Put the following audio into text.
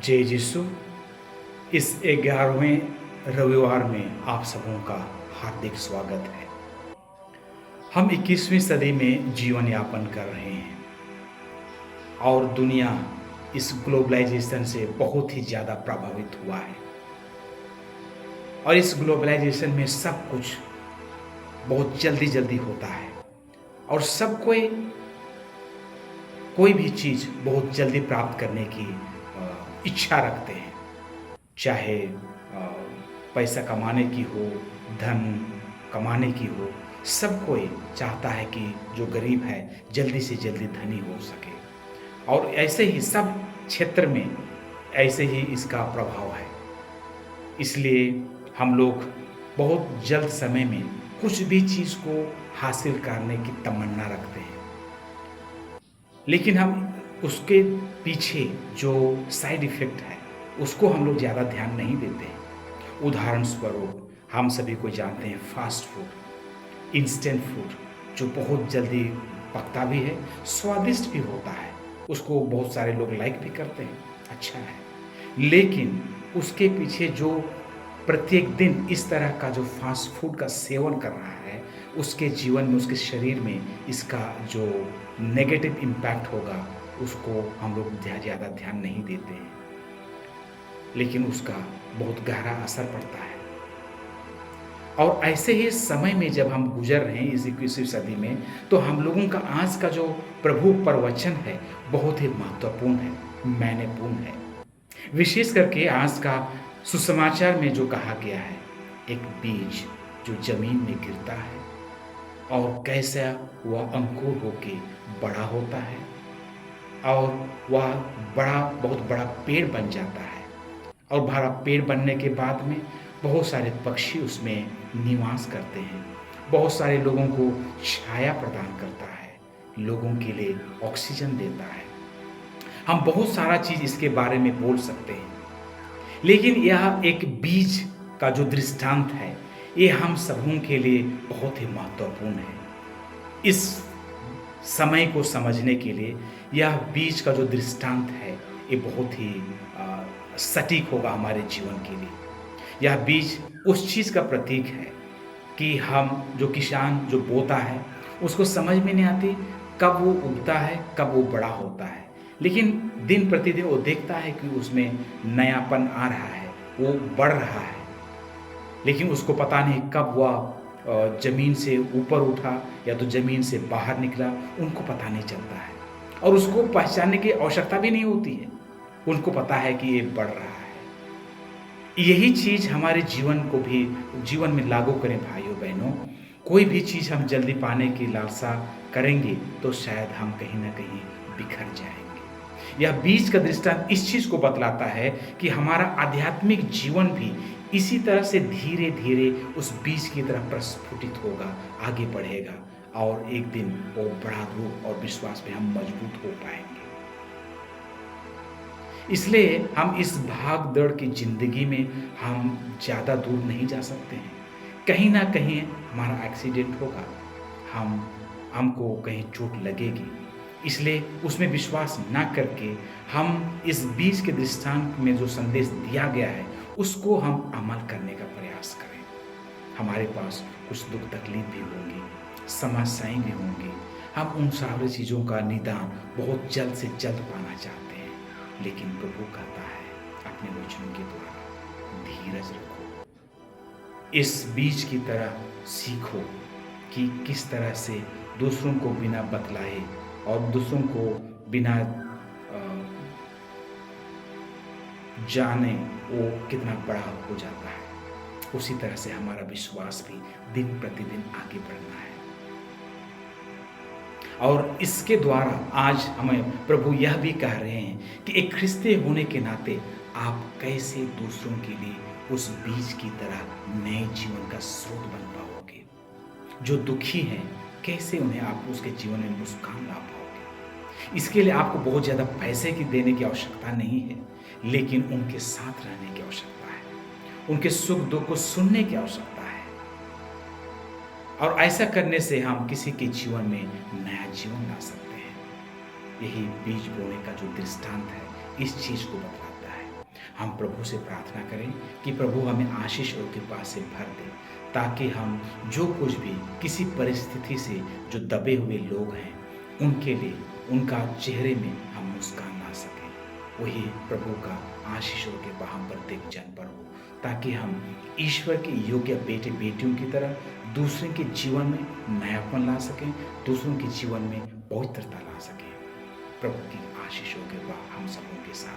जय यीशु। इस 11वें रविवार में आप सबों का हार्दिक स्वागत है। हम 21वीं सदी में जीवन यापन कर रहे हैं और दुनिया इस ग्लोबलाइजेशन से बहुत ही ज़्यादा प्रभावित हुआ है और इस ग्लोबलाइजेशन में सब कुछ बहुत जल्दी जल्दी होता है और सब कोई भी चीज़ बहुत जल्दी प्राप्त करने की इच्छा रखते हैं, चाहे पैसा कमाने की हो, धन कमाने की हो। सब कोई चाहता है कि जो गरीब है जल्दी से जल्दी धनी हो सके और ऐसे ही सब क्षेत्र में ऐसे ही इसका प्रभाव है। इसलिए हम लोग बहुत जल्द समय में कुछ भी चीज़ को हासिल करने की तमन्ना रखते हैं, लेकिन हम उसके पीछे जो साइड इफ़ेक्ट है उसको हम लोग ज़्यादा ध्यान नहीं देते हैं। उदाहरण स्वरूप हम सभी को जानते हैं फास्ट फूड, इंस्टेंट फूड, जो बहुत जल्दी पकता भी है, स्वादिष्ट भी होता है, उसको बहुत सारे लोग लाइक भी करते हैं, अच्छा है। लेकिन उसके पीछे जो प्रत्येक दिन इस तरह का जो फास्ट फूड का सेवन कर रहा है, उसके जीवन में, उसके शरीर में इसका जो नेगेटिव इम्पैक्ट होगा उसको हम लोग ज़्यादा ध्यान नहीं देते हैं, लेकिन उसका बहुत गहरा असर पड़ता है। और ऐसे ही समय में जब हम गुजर रहे हैं इस 21वीं सदी में, तो हम लोगों का आज का जो प्रभु प्रवचन है बहुत ही महत्वपूर्ण है, मैंनेपूर्ण है। विशेष करके आज का सुसमाचार में जो कहा गया है, एक बीज जो जमीन में गिरता है और कैसा वह अंकुर होके बड़ा होता है और वह बहुत बड़ा पेड़ बन जाता है और बड़ा पेड़ बनने के बाद में बहुत सारे पक्षी उसमें निवास करते हैं, बहुत सारे लोगों को छाया प्रदान करता है, लोगों के लिए ऑक्सीजन देता है। हम बहुत सारा चीज़ इसके बारे में बोल सकते हैं, लेकिन यह एक बीज का जो दृष्टांत है ये हम सबों के लिए बहुत ही महत्वपूर्ण है। इस समय को समझने के लिए यह बीज का जो दृष्टांत है ये बहुत ही सटीक होगा हमारे जीवन के लिए। यह बीज उस चीज़ का प्रतीक है कि हम जो किसान जो बोता है उसको समझ में नहीं आती कब वो उगता है, कब वो बड़ा होता है, लेकिन दिन प्रतिदिन वो देखता है कि उसमें नयापन आ रहा है, वो बढ़ रहा है, लेकिन उसको पता नहीं कब वह ज़मीन से ऊपर उठा या तो ज़मीन से बाहर निकला, उनको पता नहीं चलता है और उसको पहचानने की आवश्यकता भी नहीं होती है। उनको पता है कि ये बढ़ रहा है। यही चीज़ हमारे जीवन को भी जीवन में लागू करें भाइयों बहनों। कोई भी चीज़ हम जल्दी पाने की लालसा करेंगे तो शायद हम कहीं न कहीं बिखर जाएँगे। यह बीज का दृष्टांत इस चीज़ को बतलाता है कि हमारा आध्यात्मिक जीवन भी इसी तरह से धीरे-धीरे उस बीज की तरह प्रस्फुटित होगा, आगे बढ़ेगा और एक दिन वो बड़ा रूप और विश्वास में हम मजबूत हो पाएँगे। इसलिए हम इस भाग-दौड़ की ज़िंदगी में हम ज़्यादा दूर नहीं जा सकते हैं। कहीं न कहीं हमारा एक्सीडेंट होगा, हमको कहीं चोट लगेगी। इसलिए उसमें विश्वास ना करके हम इस बीज के दृष्टांत में जो संदेश दिया गया है उसको हम अमल करने का प्रयास करें। हमारे पास कुछ दुख तकलीफ भी होंगी, समस्याएँ भी होंगी। हम उन सारी चीज़ों का निदान बहुत जल्द से जल्द पाना चाहते हैं, लेकिन प्रभु कहता है अपने वचनों के द्वारा धीरज रखो। इस बीज की तरह सीखो कि किस तरह से दूसरों को बिना बतलाए और दूसरों को बिना जाने वो कितना बड़ा हो जाता है। उसी तरह से हमारा विश्वास भी दिन प्रतिदिन आगे बढ़ना है और इसके द्वारा आज हमें प्रभु यह भी कह रहे हैं कि एक ख्रिस्ती होने के नाते आप कैसे दूसरों के लिए उस बीज की तरह नए जीवन का स्रोत बन पाओगे। जो दुखी हैं कैसे उन्हें आप उसके जीवन में मुस्कान ला पाओगे। इसके लिए आपको बहुत ज़्यादा पैसे की देने की आवश्यकता नहीं है, लेकिन उनके साथ रहने की आवश्यकता है, उनके सुख दुख को सुनने की आवश्यकता है और ऐसा करने से हम किसी के जीवन में नया जीवन ला सकते हैं। यही बीज बोने का जो दृष्टांत है इस चीज़ को बतलाता है। हम प्रभु से प्रार्थना करें कि प्रभु हमें आशीष और कृपा से भर दे, ताकि हम जो कुछ भी किसी परिस्थिति से जो दबे हुए लोग हैं, उनके लिए उनका चेहरे में हम मुस्कान ला सकें। वही प्रभु का आशीष और कृपा हम प्रत्येक जन पर हो, ताकि हम ईश्वर के योग्य बेटे बेटियों की तरह दूसरों के जीवन में नयापन ला सकें, दूसरों के जीवन में पवित्रता ला सकें। प्रभु की आशीष और कृपा हम सबों के साथ